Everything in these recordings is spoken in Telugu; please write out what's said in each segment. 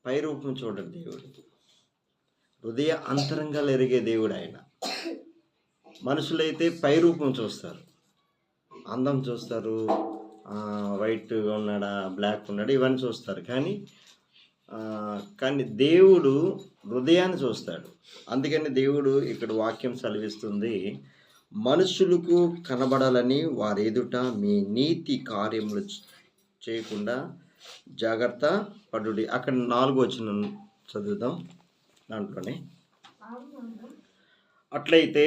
పై రూపం చూడడు దేవుడు. హృదయ అంతరంగాలు ఎరిగే దేవుడు ఆయన. మనుషులైతే పై రూపం చూస్తారు, అందం చూస్తారు, వైట్గా ఉన్నాడా బ్లాక్ ఉన్నాడా ఇవన్నీ చూస్తారు. కానీ దేవుడు హృదయాన్ని చూస్తాడు. అందుకని దేవుడు ఇక్కడ వాక్యం సెలవిస్తుంది, మనుషులకు కనబడాలని వారి ఎదుట మీ నీతి కార్యములు చేయకుండా జాగ్రత్త పడుడి. అక్కడ 4వ వచనం చదువుదాం. దాంట్లోనే అట్లయితే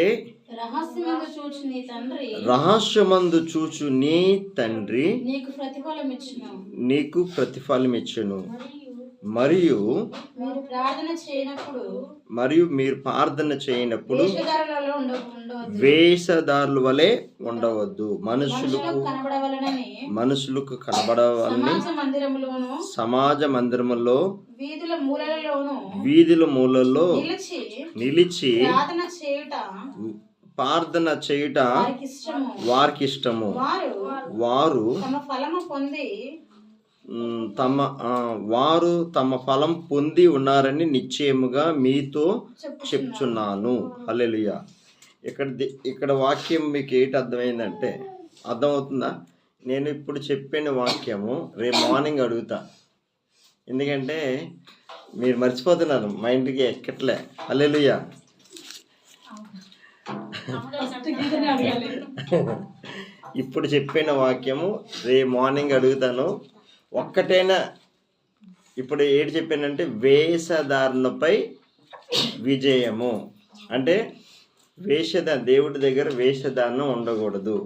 రహస్యమందు చూచు నీ తండ్రి నీకు ప్రతిఫలమిచ్చును. మరియు మీరు ప్రార్థన చేయనప్పుడు వేషధారుల వలె ఉండవద్దు, మనుషులకు కనబడవాలని సమాజ మందిరములో వీధుల మూలలో నిలిచి ప్రార్థన చేయుట వారికి ఇష్టము. వారు తమ ఫలం పొంది ఉన్నారని నిశ్చయముగా మీతో చెప్తున్నాను. హల్లెలూయా. ఇక్కడ వాక్యం మీకు ఏంటి అర్థమైందంటే, అర్థమవుతుందా? నేను ఇప్పుడు చెప్పిన వాక్యము రేపు మార్నింగ్ అడుగుతా, ఎందుకంటే మీరు మర్చిపోతున్నారు, మైండ్కి ఎక్కట్లే. హల్లెలూయా. ఇప్పుడు చెప్పిన వాక్యము రేపు మార్నింగ్ అడుగుతాను. ఒక్కటైనా ఇప్పుడు ఏడు చెప్పానంటే, వేషధారణపై విజయము అంటే దేవుడి దగ్గర వేషధారణ ఉండకూడదు.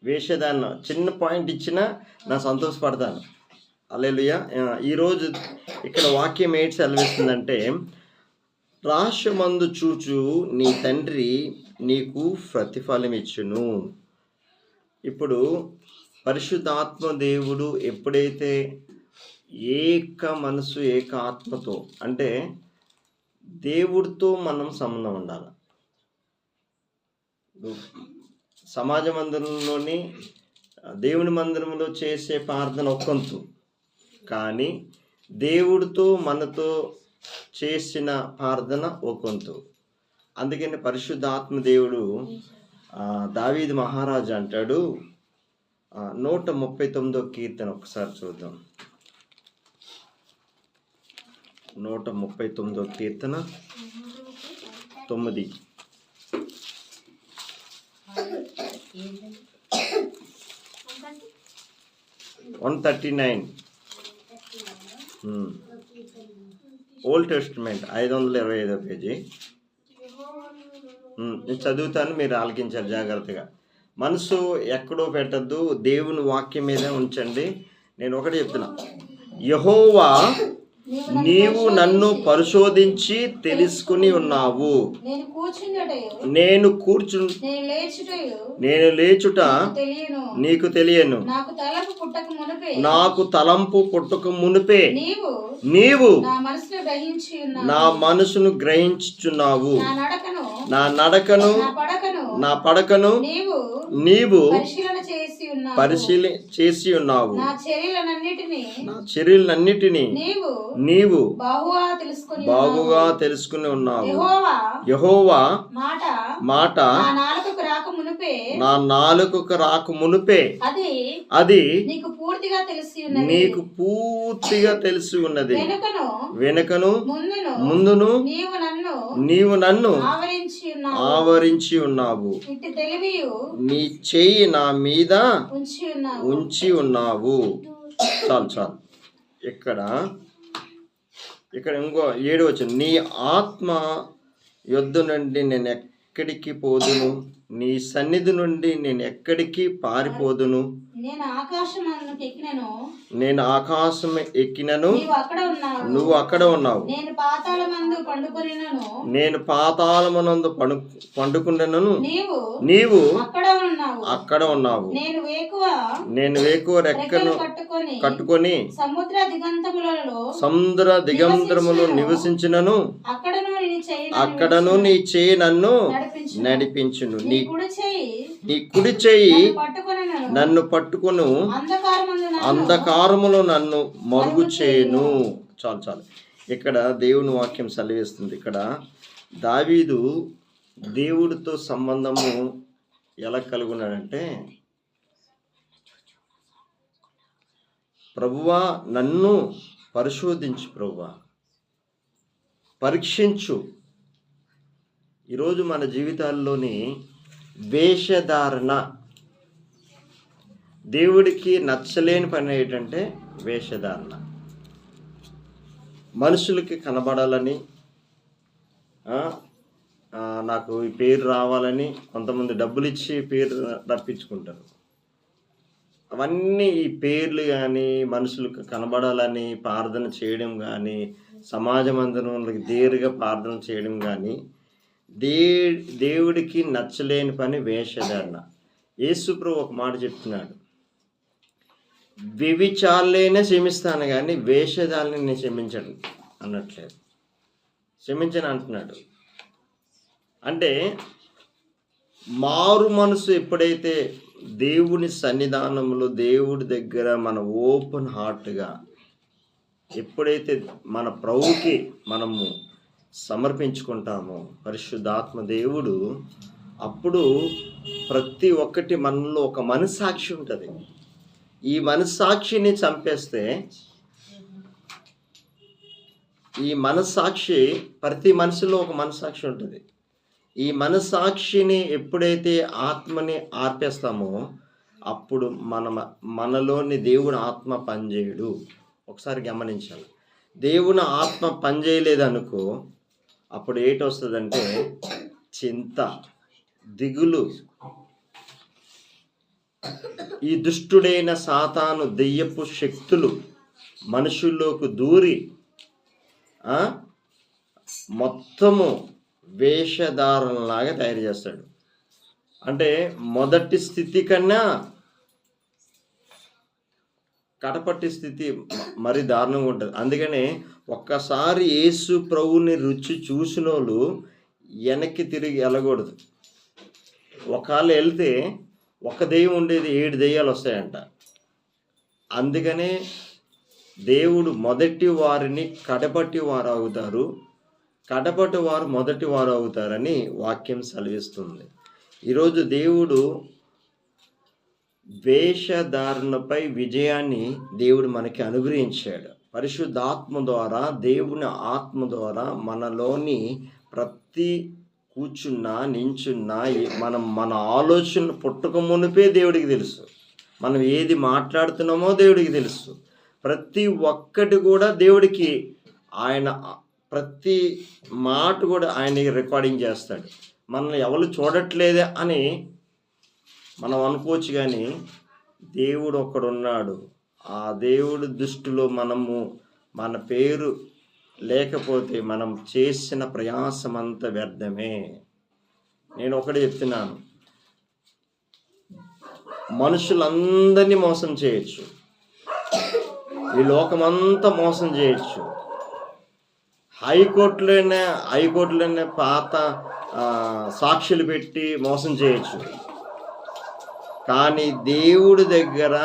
వేషధారణ చిన్న పాయింట్ ఇచ్చినా నా సంతోషపడతాను. హల్లెలూయా. ఈరోజు ఇక్కడ వాక్యం ఏంటి సెలవిస్తుందంటే, రహస్యమందు చూచు నీ తండ్రి నీకు ప్రతిఫలం ఇచ్చును. ఇప్పుడు పరిశుద్ధాత్మ దేవుడు ఎప్పుడైతే ఏక మనసు ఏక ఆత్మతో, అంటే దేవుడితో మనం సంబంధం ఉండాలి. సమాజ మందిరంలోని దేవుని మందిరంలో చేసే ప్రార్థన ఒక్కంతు, కానీ దేవుడితో మనతో చేసిన ప్రార్థన ఒక్కంతు. అందుకని పరిశుద్ధాత్మ దేవుడు దావీదు మహారాజు అంటాడు, 139వ కీర్తన ఒకసారి చూద్దాం. 139వ కీర్తన 9. ఓల్డ్ టెస్టిమెంట్ 525వ పేజీ. నేను చదువుతాను, మీరు ఆలకించాలి జాగ్రత్తగా. మనసు ఎక్కడో పెట్టద్దు, దేవుని వాక్యం మీద ఉంచండి. నేను ఒకటి చెప్తున్నా, యెహోవా నీవు నన్ను పరిశోధించి తెలుసుకుని ఉన్నావు. నేను లేచుట నీకు తెలియను. నాకు తలంపు పుట్టక మునుపే నీవు నా మనసును గ్రహించుచున్నావు. నా నడకను నా పడకను నీవు పరిశీలన చేసి ఉన్నావు. నా చర్యలన్నిటినీ నీవు బాగుగా తెలుసుకుని ఉన్నావు. యెహోవా మాట నా నాలుకకు రాక మునుపే అది నీకు పూర్తిగా తెలిసి ఉన్నది. వెనుకను ముందును నీవు నన్ను ఆవరించి ఉన్నావు. నీ చెయ్యి నా మీద ఉంచి ఉన్నావు. చాలు. ఇక్కడ ఇంకో 7 వచనం, నీ ఆత్మ యొద్ద నుండి నేను ఎక్కడికి పోదును, నీ సన్నిధి నుండి నేను ఎక్కడికి పారిపోదును. నేను ఆకాశం ఎక్కినను నువ్వు అక్కడ ఉన్నావు. నేను పాతాళమునందు పండుకున్నను నీవు అక్కడ ఉన్నావు. నేను వేకువ రెక్కను కట్టుకొని సముద్ర దిగంతరములో నివసించినను అక్కడను నీ చేయి నన్ను నడిపించును. నీ కుడి చేయి నన్ను పట్టుకొను, అంధకారములో నన్ను మరుగు చేయును. చాలు. ఇక్కడ దేవుని వాక్యం సెలవిస్తుంది. ఇక్కడ దావీదు దేవుడితో సంబంధము ఎలా కలుగున్నాడంటే, ప్రభువా నన్ను పరిశోధించు, ప్రభువా పరీక్షించు. ఈరోజు మన జీవితాల్లోని వేషధారణ, దేవుడికి నచ్చలేని పని ఏంటంటే వేషధారణ. మనుషులకి కనబడాలని, నాకు ఈ పేరు రావాలని కొంతమంది డబ్బులు ఇచ్చి పేరు రప్పించుకుంటారు. అవన్నీ ఈ పేర్లు కానీ, మనుషులకు కనబడాలని ప్రార్థన చేయడం కానీ, సమాజ మందిరంలోకి దేరుగా ప్రార్థన చేయడం కానీ దేవుడికి నచ్చలేని పని వేషధారణ. యేసుప్రభు ఒక మాట చెప్తున్నాడు, వ్యభిచారులైనా క్షమిస్తాను కానీ వేషధారణ నేను క్షమించను అన్నట్లేదు, క్షమించను అంటున్నాడు. అంటే మారు మనసు ఎప్పుడైతే దేవుని సన్నిధానంలో, దేవుడి దగ్గర మన ఓపెన్ హార్ట్గా ఎప్పుడైతే మన ప్రభువుకి మనము సమర్పించుకుంటామో పరిశుద్ధాత్మ దేవుడు, అప్పుడు ప్రతి ఒక్కటి మనలో ఒక మనస్సాక్షి ఉంటుంది. ఈ మనస్సాక్షిని చంపేస్తే, ఈ మనస్సాక్షి, ప్రతి మనిషిలో ఒక మనస్సాక్షి ఉంటుంది. ఈ మనస్సాక్షిని ఎప్పుడైతే ఆత్మని ఆర్పేస్తామో అప్పుడు మనలోని దేవుని ఆత్మ పనిచేయడు. ఒకసారి గమనించాలి. దేవుని ఆత్మ పనిచేయలేదనుకో, అప్పుడు ఏంటి వస్తుందంటే చింత, దిగులు. ఈ దుష్టుడైన సాతాను దెయ్యపు శక్తులు మనుషుల్లోకి దూరి మొత్తము వేషధారణలాగా తయారు చేస్తాడు. అంటే మొదటి స్థితి కన్నా కడపట్టి స్థితి మరి దారుణంగా ఉంటుంది. అందుకనే ఒక్కసారి యేసు ప్రభువుని రుచి చూసిన వాళ్ళు వెనక్కి తిరిగి వెళ్ళకూడదు. ఒకవేళ వెళ్తే ఒక దెయ్యం ఉండేది 7 దెయ్యాలు వస్తాయంట. అందుకనే దేవుడు మొదటి వారిని కడపట్టి వారు అవుతారు, కడపటి వారు మొదటి వారు అవుతారని వాక్యం సెలవిస్తుంది. ఈరోజు దేవుడు వేషధారణపై విజయాన్ని దేవుడు మనకి అనుగ్రహించాడు. పరిశుద్ధాత్మ ద్వారా, దేవుని ఆత్మ ద్వారా మనలోని ప్రతి కూర్చున్నా, నించున్నా, మన ఆలోచన పుట్టక మునిపే దేవుడికి తెలుసు. మనం ఏది మాట్లాడుతున్నామో దేవుడికి తెలుసు. ప్రతి ఒక్కటి కూడా దేవుడికి, ఆయన ప్రతి మాట కూడా ఆయన రికార్డింగ్ చేస్తాడు. మనల్ని ఎవరు చూడట్లేదే అని మనం అనుకోవచ్చు, కానీ దేవుడు ఒక్కడున్నాడు. ఆ దేవుడి దృష్టిలో మన పేరు లేకపోతే మనం చేసిన ప్రయాసం అంతా వ్యర్థమే. నేను ఒకటి చెప్తున్నాను, మనుషులందరినీ మోసం చేయొచ్చు, ఈ లోకమంతా మోసం చేయొచ్చు, హైకోర్టులోనే పాత సాక్షులు పెట్టి మోసం చేయొచ్చు, కానీ దేవుడి దగ్గర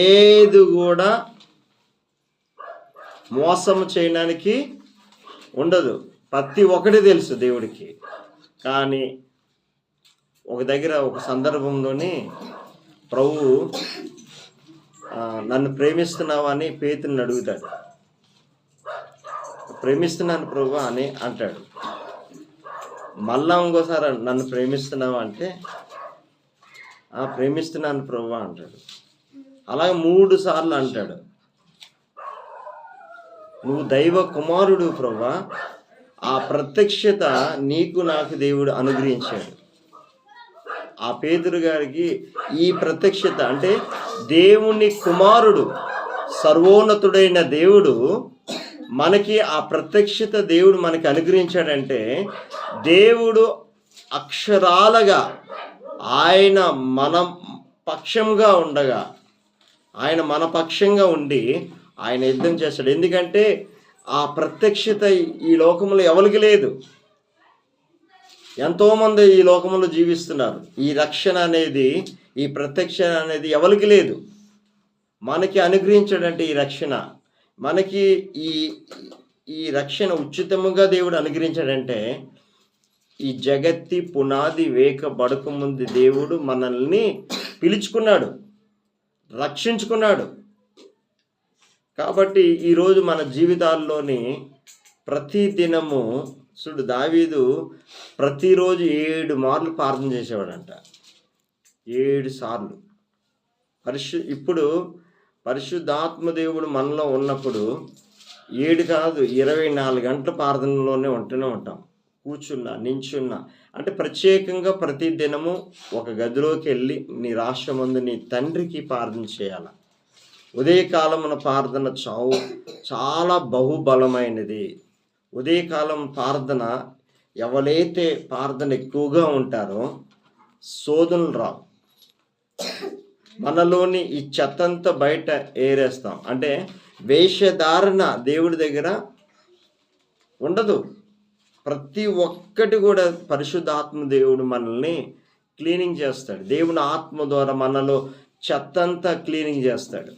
ఏది కూడా మోసం చేయడానికి ఉండదు. ప్రతి ఒక్కటి తెలుసు దేవుడికి. కానీ ఒక సందర్భంలోని ప్రభువు నన్ను ప్రేమిస్తున్నావా అని పేతురుని అడుగుతాడు. ప్రేమిస్తున్నాను ప్రభు అని అంటాడు. మళ్ళా ఇంకోసారి నన్ను ప్రేమిస్తున్నావా అంటే ప్రేమిస్తున్నాను ప్రభు అంటాడు. అలాగే 3 సార్లు అంటాడు, నువ్వు దైవ కుమారుడు ప్రభు. ఆ ప్రత్యక్షత నీకు నాకు దేవుడు అనుగ్రహించాడు. ఆ పేతురు గారికి ఈ ప్రత్యక్షత అంటే దేవుని కుమారుడు, సర్వోన్నతుడైన దేవుడు మనకి ఆ ప్రత్యక్షత దేవుడు మనకి అనుగ్రహించాడంటే, దేవుడు అక్షరాలుగా ఆయన మన పక్షంగా ఉండగా, ఆయన మన పక్షంగా ఉండి ఆయన యుద్ధం చేస్తాడు. ఎందుకంటే ఆ ప్రత్యక్షత ఈ లోకంలో ఎవరికి లేదు. ఎంతోమంది ఈ లోకంలో జీవిస్తున్నారు. ఈ రక్షణ అనేది, ఈ ప్రత్యక్షణ అనేది ఎవరికి లేదు. మనకి అనుగ్రహించాడంటే ఈ రక్షణ, మనకి ఈ రక్షణ ఉచితముగా దేవుడు అనుగ్రహించాడంటే, ఈ జగత్తి పునాది వేయబడక ముందు దేవుడు మనల్ని పిలుచుకున్నాడు, రక్షించుకున్నాడు. కాబట్టి ఈరోజు మన జీవితాల్లోని ప్రతి దినము చూడు, దావీదు ప్రతిరోజు 7 మార్లు ప్రార్థన చేసేవాడంట. 7 సార్లు. ఇప్పుడు పరిశుద్ధాత్మ దేవుడు మనలో ఉన్నప్పుడు 7 కాదు 24 గంటల ప్రార్థనలోనే ఉంటూనే ఉంటాం. కూర్చున్నా, నించున్నా, అంటే ప్రత్యేకంగా ప్రతి దినము ఒక గదిలోకి వెళ్ళి నీ రాష్ట్రమందు నీ తండ్రికి ప్రార్థన చేయాలి. ఉదయకాలమున ప్రార్థన చాలా బహుబలమైనది. ఉదయకాలం ప్రార్థన, ఎవరైతే ప్రార్థన ఎక్కువగా ఉంటారో శోధనలు రావు. మనలోని ఈ చెత్తంతా బయట ఏరేస్తాం. అంటే వేషధారణ దేవుడి దగ్గర ఉండదు. ప్రతి ఒక్కటి కూడా పరిశుద్ధాత్మ దేవుడు మనల్ని క్లీనింగ్ చేస్తాడు. దేవుని ఆత్మ ద్వారా మనలో చెత్తంతా క్లీనింగ్ చేస్తాడు.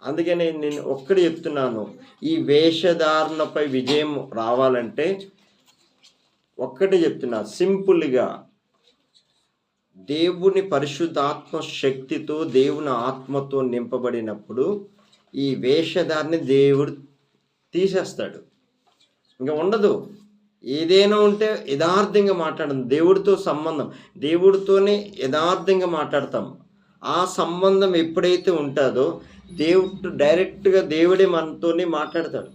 అందుకని నేను ఒక్కటి చెప్తున్నాను, ఈ వేషధారణపై విజయం రావాలంటే ఒక్కటి చెప్తున్నా, సింపుల్గా దేవుని పరిశుద్ధాత్మ శక్తితో, దేవుని ఆత్మతో నింపబడినప్పుడు ఈ వేషధారని దేవుడు తీసేస్తాడు. ఇంకా ఉండదు. ఏదైనా ఉంటే యథార్థంగా మాట్లాడడం, దేవుడితో సంబంధం, దేవుడితోనే యథార్థంగా మాట్లాడతాం. ఆ సంబంధం ఎప్పుడైతే ఉంటుందో దేవుడు డైరెక్ట్గా దేవుడే మనతోనే మాట్లాడతాడు.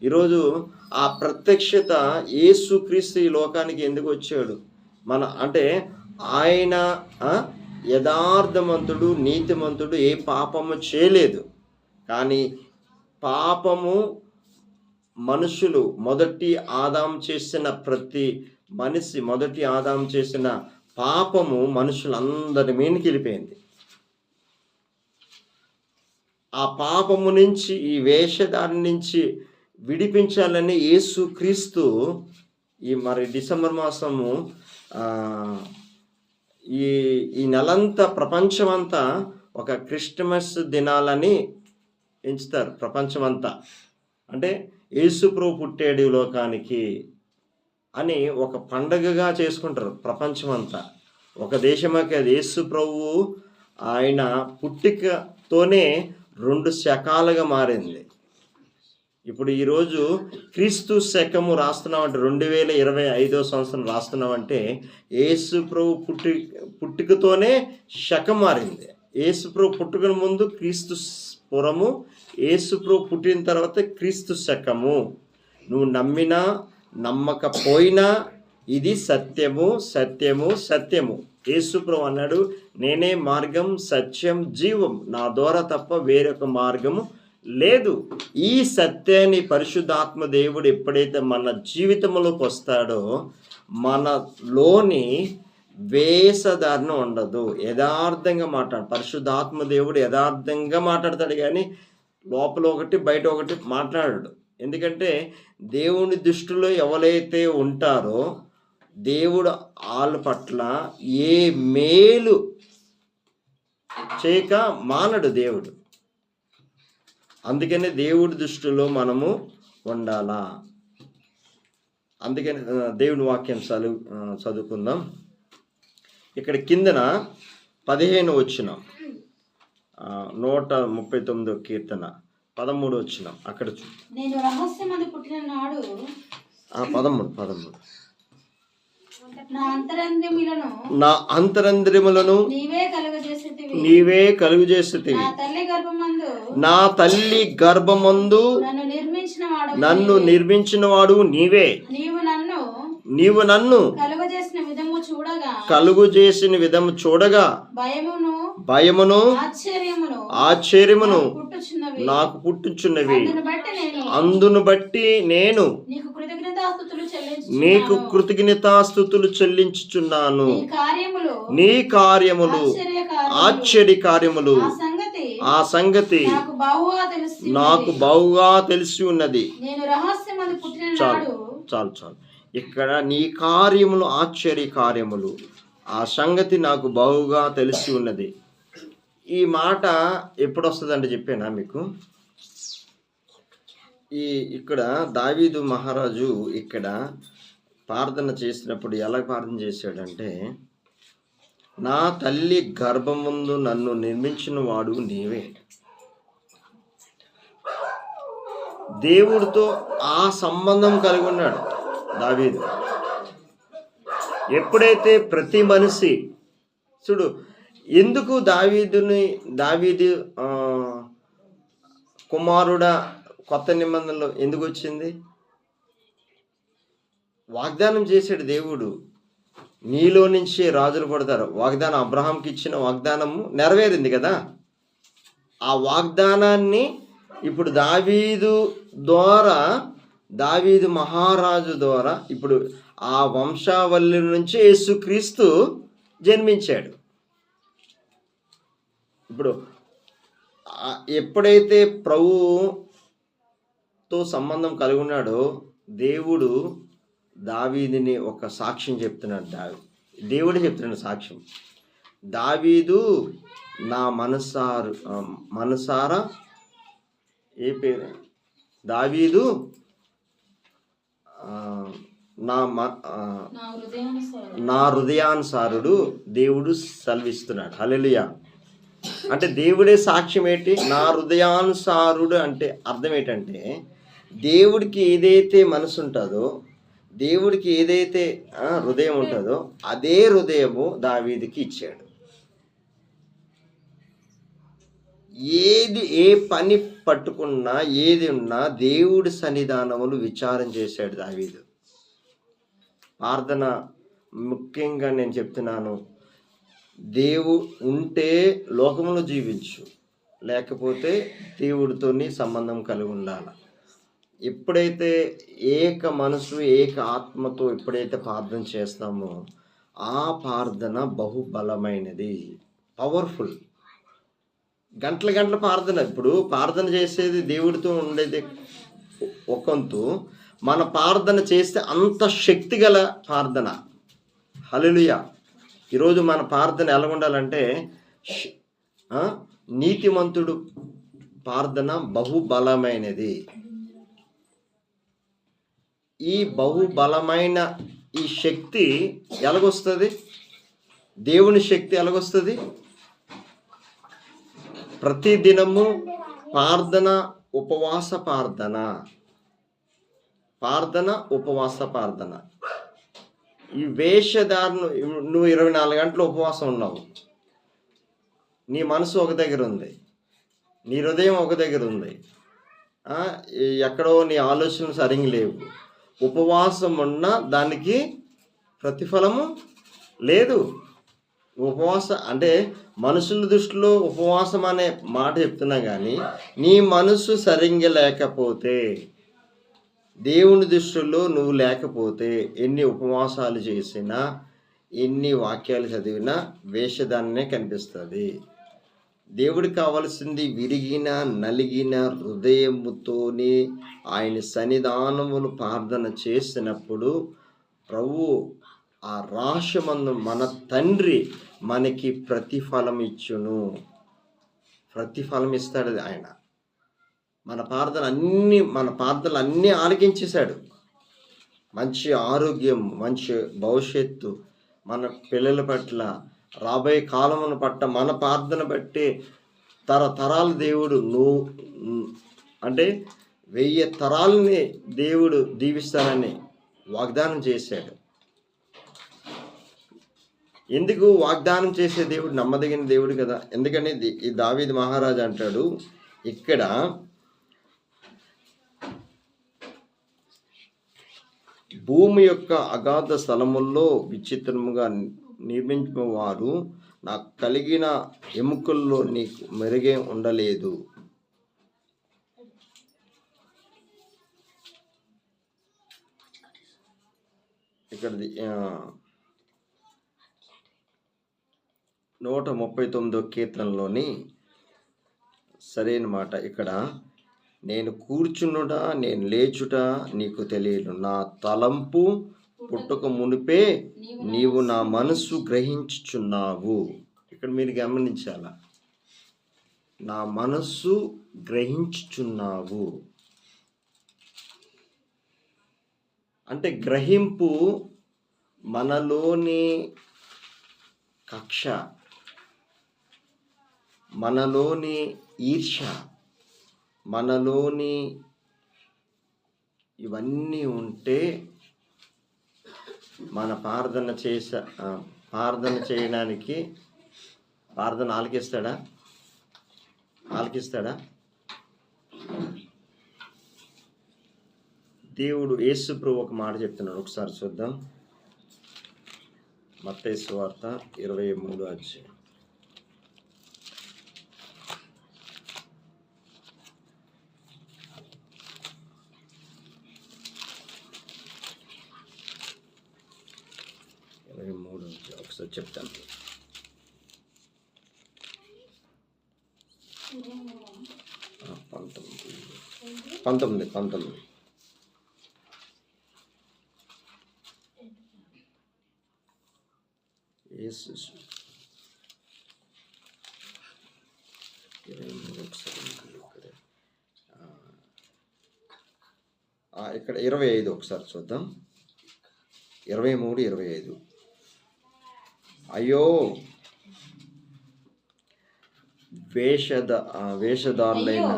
ఈరోజు ఆ ప్రత్యక్షత యేసుక్రీస్తు ఈ లోకానికి ఎందుకు వచ్చాడు? అంటే ఆయన యథార్థమంతుడు, నీతిమంతుడు, ఏ పాపము చేయలేదు. కానీ పాపము మనుషులు మొదటి ఆదాం చేసిన మొదటి ఆదాం చేసిన పాపము మనుషులందరి మీదకి వెళ్ళిపోయింది. ఆ పాపము నుంచి, ఈ వేషధారణ నుంచి విడిపించాలని యేసుక్రీస్తు మరి డిసెంబర్ మాసము ఈ నెలంతా ప్రపంచమంతా ఒక క్రిస్టమస్ దినాలని ఎంచుతారు. ప్రపంచమంతా అంటే యేసుప్రభు పుట్టాడు లోకానికి అని ఒక పండగగా చేసుకుంటారు ప్రపంచమంతా. ఒక దేశమాకి అది యేసుప్రభు ఆయన పుట్టికతోనే 2 శకాలుగా మారింది. ఇప్పుడు ఈరోజు క్రీస్తు శకము రాస్తున్నామంటే 2025 సంవత్సరం రాస్తున్నామంటే యేసుప్రభు పుట్టికతోనే శకం మారింది. యేసుప్రభు పుట్టుకల ముందు క్రీస్తు పురము, యేసుప్రభు పుట్టిన తర్వాత క్రీస్తు శకము. నువ్వు నమ్మినా నమ్మకపోయినా ఇది సత్యము, సత్యము, సత్యము. యేసుప్రభు అన్నాడు, నేనే మార్గం, సత్యం, జీవం, నా ద్వారా తప్ప వేరొక మార్గము లేదు. ఈ సత్యాన్ని పరిశుద్ధాత్మ దేవుడు ఎప్పుడైతే మన జీవితంలోకి వస్తాడో మనలోని వేషధారణ ఉండదు. యథార్థంగా పరిశుద్ధాత్మ దేవుడు యథార్థంగా మాట్లాడతాడు, కానీ లోపల ఒకటి బయట ఒకటి మాట్లాడాడు. ఎందుకంటే దేవుని దృష్టిలో ఎవరైతే ఉంటారో దేవుడు వాళ్ళ పట్ల ఏ మేలు చేయక మానడు దేవుడు. అందుకనే దేవుడి దృష్టిలో మనము ఉండాలా. అందుకని దేవుని వాక్యం చదువుకుందాం. ఇక్కడ కిందన 15 వచనం, 139 కీర్తన 13 వచనం అక్కడ నేను రహస్యమందు పుట్టిన నాడు 13 నా అంతరంద్రియములను నీవే కలుగజేసితివి. నా తల్లి గర్భమందు నన్ను నిర్మించినవాడు నీవే. నీవు నన్ను కలుగు చేసిన విధము చూడగా భయమును ఆశ్చర్యమును నాకు పుట్టుచున్నవి. అందును బట్టి నేను నీకు కృతజ్ఞతాస్తుతులు చెల్లించుచున్నాను. నీ కార్యములు ఆశ్చర్య కార్యములు, ఆ సంగతి నాకు బహుగా తెలిసి ఉన్నది. చాలు చాలు చాలు. ఇక్కడ నీ కార్యములు ఆశ్చర్య కార్యములు, ఆ సంగతి నాకు బహుగా తెలిసి ఉన్నది. ఈ మాట ఎప్పుడు వస్తుందంటే చెప్పానా మీకు? ఇక్కడ దావీదు మహారాజు ఇక్కడ ప్రార్థన చేసినప్పుడు ఎలా ప్రార్థన చేశాడంటే, నా తల్లి గర్భముందు నన్ను నిర్మించిన వాడు నీవే. దేవుడితో ఆ సంబంధం కలిగి ఉన్నాడు దావీదు. ఎప్పుడైతే ప్రతి మనిషి చూడు, ఎందుకు దావీదు కుమారుడా కొత్త నిబంధనలో ఎందుకు వచ్చింది? వాగ్దానం చేశాడు దేవుడు, నీలో నుంచి రాజులు పడతారు. వాగ్దానం అబ్రహాంకి ఇచ్చిన వాగ్దానము నెరవేరింది కదా. ఆ వాగ్దానాన్ని ఇప్పుడు దావీదు ద్వారా, దావీదు మహారాజు ద్వారా ఇప్పుడు ఆ వంశావళి నుంచి యేసుక్రీస్తు జన్మించాడు. ఇప్పుడు ఎప్పుడైతే ప్రభుతో సంబంధం కలిగి ఉన్నాడో దేవుడు దావీదుని ఒక సాక్ష్యం చెప్తున్నాడు. దేవుడే చెప్తున్నాడు సాక్ష్యం. దావీదు నా మనసారా ఏ పేరు? దావీదు నా హృదయానుసారుడు దేవుడు సెలవిస్తున్నాడు. హల్లెలూయా. అంటే దేవుడే సాక్ష్యం ఏంటి? నా హృదయానుసారుడు అంటే అర్థం ఏంటంటే, దేవుడికి ఏదైతే మనసు ఉంటుందో, దేవుడికి ఏదైతే హృదయం ఉంటుందో అదే హృదయము దావీదుకి ఇచ్చాడు. ఏ పని పట్టుకున్నా, ఏది ఉన్నా దేవుడి సన్నిధానములు విచారం చేశాడు దావీదు. ప్రార్థన ముఖ్యంగా నేను చెప్తున్నాను, దేవుడు ఉంటే లోకంలో జీవించు, లేకపోతే దేవుడితోని సంబంధం కలిగి ఉండాలి. ఎప్పుడైతే ఏక మనసు ఏక ఆత్మతో ఎప్పుడైతే ప్రార్థన చేస్తామో ఆ ప్రార్థన బహుబలమైనది, పవర్ఫుల్. గంటల ప్రార్థన. ఇప్పుడు ప్రార్థన చేసేది దేవుడితో ఉండేది ఒకంతు, మన ప్రార్థన చేస్తే అంత శక్తి గల ప్రార్థన. హల్లెలూయా. ఈరోజు మన ప్రార్థన ఎలా ఉండాలంటే, నీతిమంతుడు ప్రార్థన బహుబలమైనది. ఈ బహుబలమైన ఈ శక్తి ఎలాగొస్తుంది? దేవుని శక్తి ఎలాగొస్తుంది? ప్రతిదినము ప్రార్థన, ఉపవాస ప్రార్థన, ఉపవాస ప్రార్థన. ఈ వేషధారణ, నువ్వు 24 గంటలు ఉపవాసం ఉన్నావు, నీ మనసు ఒక దగ్గర ఉంది, నీ హృదయం ఒక దగ్గర ఉంది, ఎక్కడో నీ ఆలోచనలు సరిగ్గా లేవు. ఉపవాసం ఉన్న దానికి ప్రతిఫలము లేదు. ఉపవాసం అంటే మనుషుల దృష్టిలో ఉపవాసం అనే మాట చెప్తున్నా కానీ, నీ మనసు సరిగ్గా లేకపోతే, దేవుని దృష్టిలో నువ్వు లేకపోతే, ఎన్ని ఉపవాసాలు చేసినా, ఎన్ని వాక్యాలు చదివినా వేషధాన్నే కనిపిస్తుంది. దేవుడికి కావలసింది విరిగిన నలిగిన హృదయముతోనే ఆయన సన్నిధానములు ప్రార్థన చేసినప్పుడు ప్రభు ఆ రాశమందు మన తండ్రి మనకి ప్రతిఫలం ఇచ్చును. ప్రతిఫలం ఇస్తాడు ఆయన. మన ప్రార్థనలు అన్నీ ఆలకించేశాడు. మంచి ఆరోగ్యం, మంచి భవిష్యత్తు, మన పిల్లల పట్ల, రాబోయే కాలమును పట్ల మన ప్రార్థన బట్టి తరతరాలు దేవుడు అంటే 1000 తరాలని దేవుడు దీవిస్తానని వాగ్దానం చేశాడు. ఎందుకు వాగ్దానం చేసే దేవుడు నమ్మదగిన దేవుడు కదా. ఎందుకని ఈ దావీదు మహారాజు అంటాడు ఇక్కడ, భూమి యొక్క అగాధ స్థలముల్లో విచిత్రముగా నిర్మించిన వారు నాకు కలిగిన ఎముకల్లో నీకు మెరుగే ఉండలేదు. ఇక్కడ 139వ కీర్తనలోని సరైన మాట ఇక్కడ, నేను కూర్చునుట నేను లేచుట నీకు తెలియదు, నా తలంపు పుట్టుక మునిపే నీవు నా మనసు గ్రహించుచున్నావు. ఇక్కడ మీరు గమనించాల, నా మనస్సు గ్రహించుచున్నావు. అంటే గ్రహింపు, మనలోని కక్ష, మనలోని ఈర్ష్య, మనలోని ఇవన్నీ ఉంటే మన ప్రార్థన చేయడానికి ప్రార్థన ఆలకిస్తాడా? దేవుడు యేసు ప్రభు ఒక మాట చెప్తున్నాడు, ఒకసారి చూద్దాం. మత్తయి సువార్త 23వ అధ్యాయం. ఒకసారి చెప్తాను. 19. ఇక్కడ 25 ఒకసారి చూద్దాం. 23, 25. అయ్యో వేషధారులైన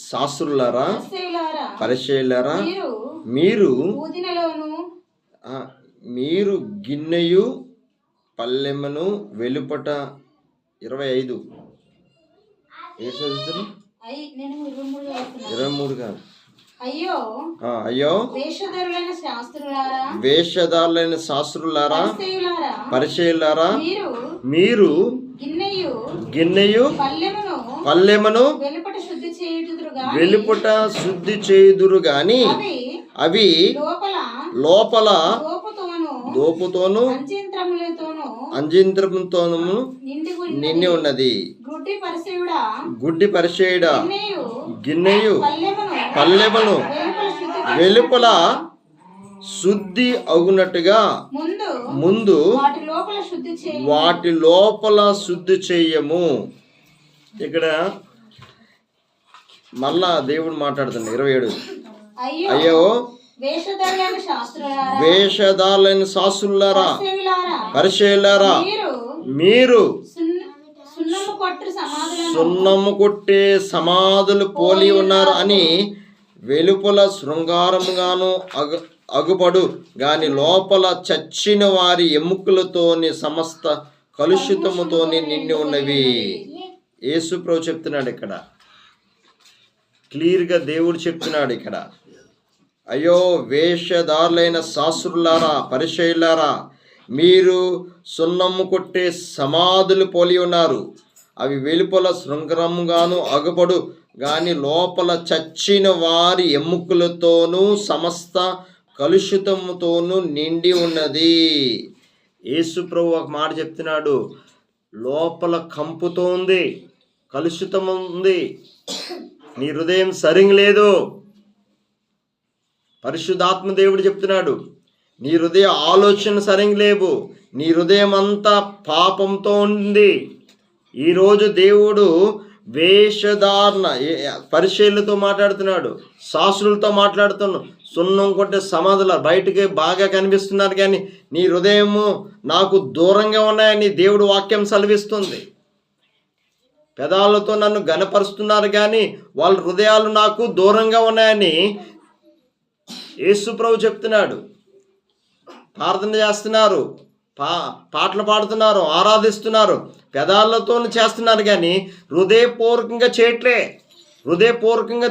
శాస్త్రులారా, పరిసయ్యులారా, మీరు గిన్నెయు పల్లెమును వెలుపట 25 23 కాదు. అయ్యో వేషధారులైన శాస్త్రులారా, పరిసయ్యులారా, మీరు గిన్నెయు పల్లెమును వెలుపట శుద్ధి చేయుదురు గాని అవి లోపల దోపుతోను అంజింత్రముతోను నిండి ఉన్నది. గుడ్డి పరిసయ్యుడా, గిన్నెయు పల్లెమును వెలుపల శుద్ధి అగునట్టుగా ముందు వాటి లోపల శుద్ధి చెయ్యము. ఇక్కడ మళ్ళా దేవుడు మాట్లాడుతున్నాడు 27. అయ్యో వేషధారులైన శాస్త్రులారా, పరిసయ్యులారా, మీరు సున్నము కొట్టే సమాధులు పోలి ఉన్నారు అని వెలుపల శృంగారముగాను అగుపడు గాని లోపల చచ్చిన వారి ఎముకలతోని సమస్త కలుషితముతోని నిండి ఉన్నవి. యేసు ప్రభు చెప్తున్నాడు ఇక్కడ, క్లియర్గా దేవుడు చెప్తున్నాడు ఇక్కడ. అయ్యో వేషధారులైన శాస్త్రులారా, పరిసయ్యులారా, మీరు సున్నము కొట్టే సమాధులు పోలి ఉన్నారు. అవి వెలుపల శృంగారముగాను అగుపడు గాని లోపల చచ్చిన వారి ఎముకలతోనూ సమస్త కలుషితముతోనూ నిండి ఉన్నది. యేసు ప్రభు ఒక మాట చెప్తున్నాడు, లోపల కంపుతో ఉంది, కలుషితం ఉంది, నీ హృదయం సరిగా లేదు. పరిశుద్ధాత్మ దేవుడు చెప్తున్నాడు, నీ హృదయ ఆలోచన సరిగా లేవు, నీ హృదయం అంతా పాపంతో ఉంది. ఈరోజు దేవుడు వేషధారణ పరిచయులతో మాట్లాడుతున్నాడు, శాస్త్రులతో మాట్లాడుతున్నాడు. సున్నం కొట్టే సమాధులు బయటికి బాగా కనిపిస్తున్నారు కానీ నీ హృదయము నాకు దూరంగా ఉన్నాయని దేవుడు వాక్యం సెలవిస్తుంది. పెదాలతో నన్ను ఘనపరుస్తున్నారు కానీ వాళ్ళ హృదయాలు నాకు దూరంగా ఉన్నాయని యేసు ప్రభు చెప్తున్నాడు. ప్రార్థన చేస్తున్నారు, పాటలు పాడుతున్నారు, ఆరాధిస్తున్నారు, పెదాలతో చేస్తున్నారు కానీ హృదయపూర్వకంగా చేయట్లే. హృదయపూర్వకంగా